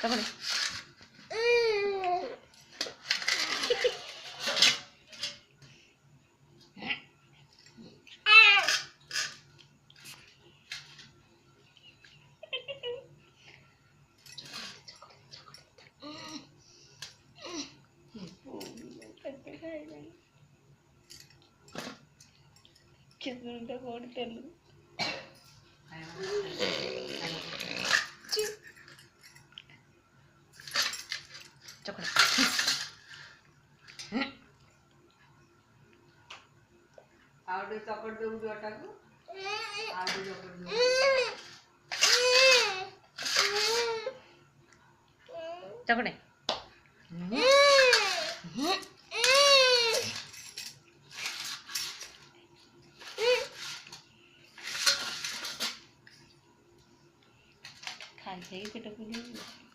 चकड़े चकड़े कोड़ते चकड़े आवडे चकड़ दे उडटा को आवडे चकड़ दे चकड़े खाई पेट पुली